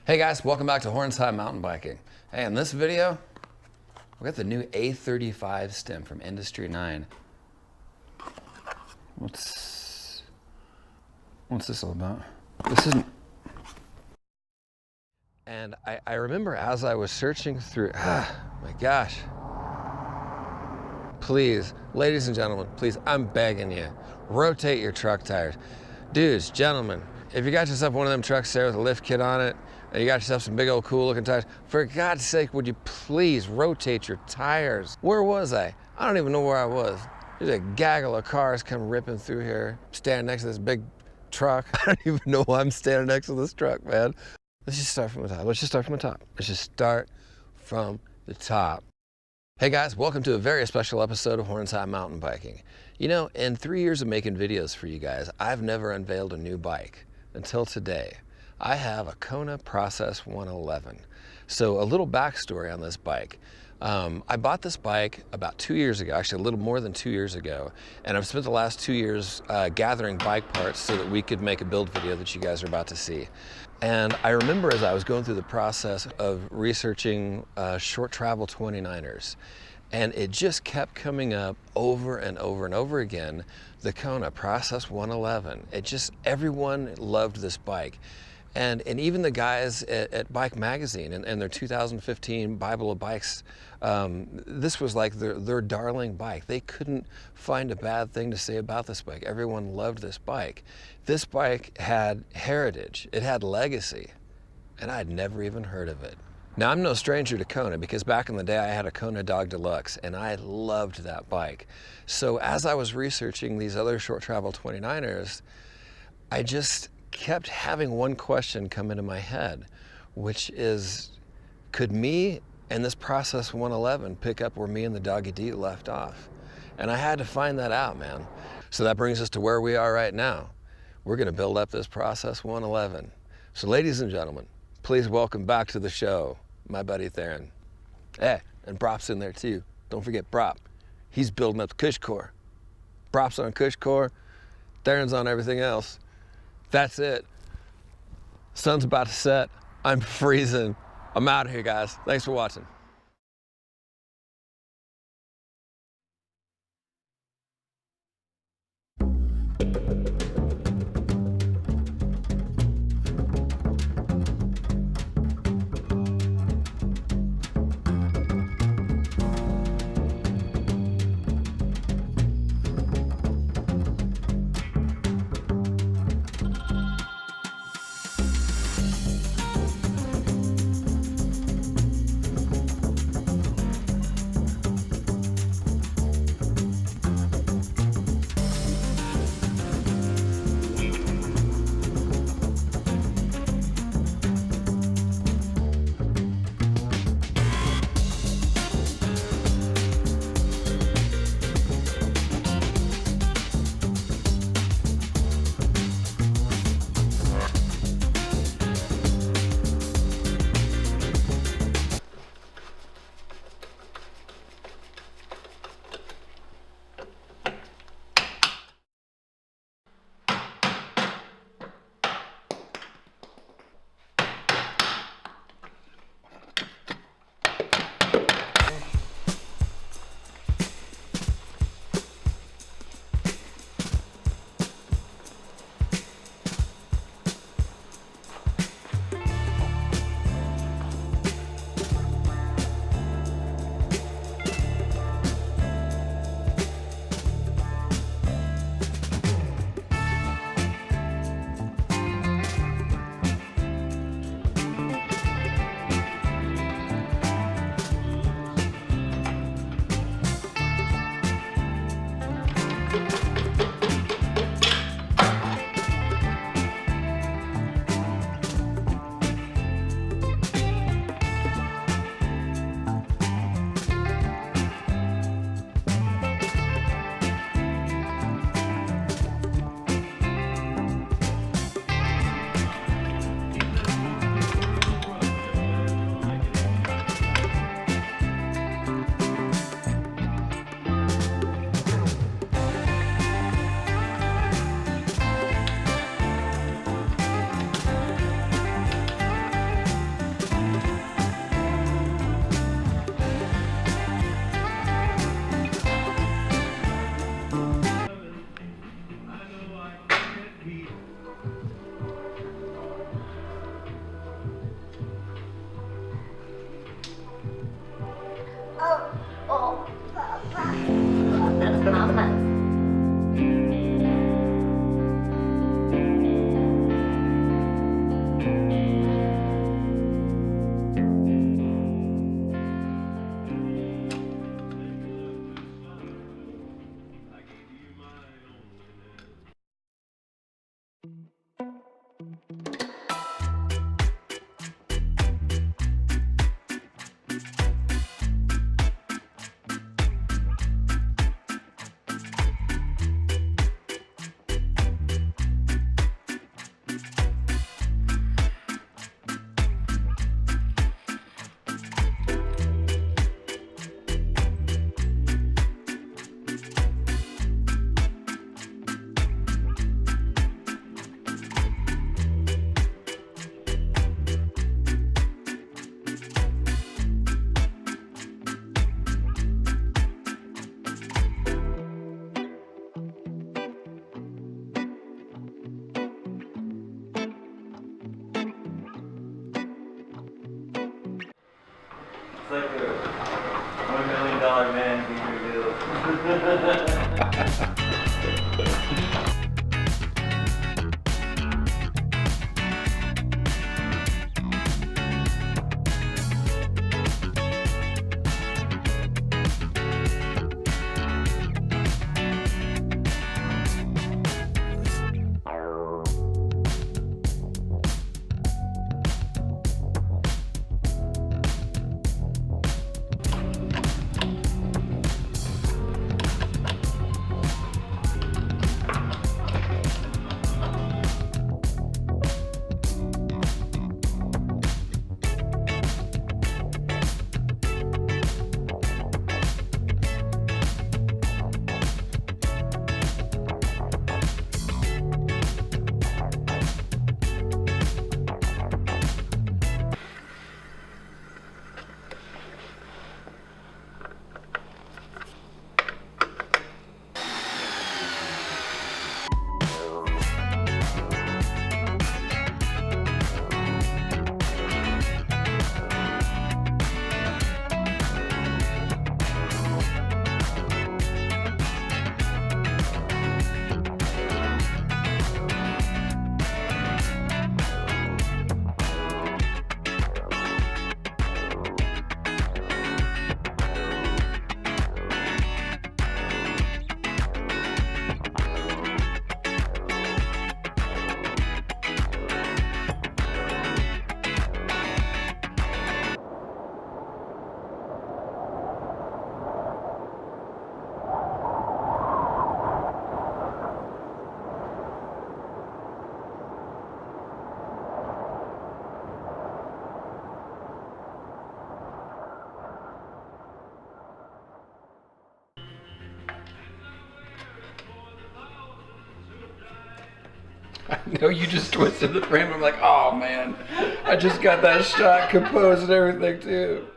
Hey guys, welcome back to Hornside Mountain Biking. Hey, in this video, we got the new A35 stem from Industrynine. What's this all about? This isn't. And I remember as I was searching through, my gosh. Please, ladies and gentlemen, please, I'm begging you, rotate your truck tires. Dudes, gentlemen, if you got yourself one of them trucks there with a lift kit on it, and you got yourself some big old cool looking tires, for God's sake, would you please rotate your tires? Where was I? I don't even know where I was. There's a gaggle of cars come ripping through here, standing next to this big truck. I don't even know why I'm standing next to this truck, man. Let's just start from the top. Let's just start from the top. Let's just start from the top. Hey guys, welcome to a very special episode of Hornside Mountain Biking. You know, in 3 years of making videos for you guys, I've never unveiled a new bike until today. I have a Kona Process 111. So a little backstory on this bike. I bought this bike about 2 years ago, actually a little more than 2 years ago, and I've spent the last 2 years gathering bike parts so that we could make a build video that you guys are about to see. And I remember as I was going through the process of researching short travel 29ers, and it just kept coming up over and over and over again, the Kona Process 111. Everyone loved this bike. And even the guys at Bike Magazine and their 2015 Bible of Bikes, this was like their darling bike. They couldn't find a bad thing to say about this bike. Everyone loved this bike. This bike had heritage, it had legacy, and I'd never even heard of it. Now, I'm no stranger to Kona because back in the day I had a Kona Dog Deluxe and I loved that bike. So as I was researching these other short travel 29ers, I just kept having one question come into my head, which is, could me and this Process 111 pick up where me and the Doggy D left off? And I had to find that out, man. So that brings us to where we are right now. We're gonna build up this Process 111. So ladies and gentlemen, please welcome back to the show, my buddy Theron. Hey, and Brop's in there too. Don't forget Brop. He's building up the cushcore. Brop's on cushcore, Theron's on everything else. That's it. Sun's about to set. I'm freezing. I'm out of here, guys. Thanks for watching. It's like a $1 million man being revealed. I know you just twisted the frame. I'm like, oh man, I just got that shot composed and everything too.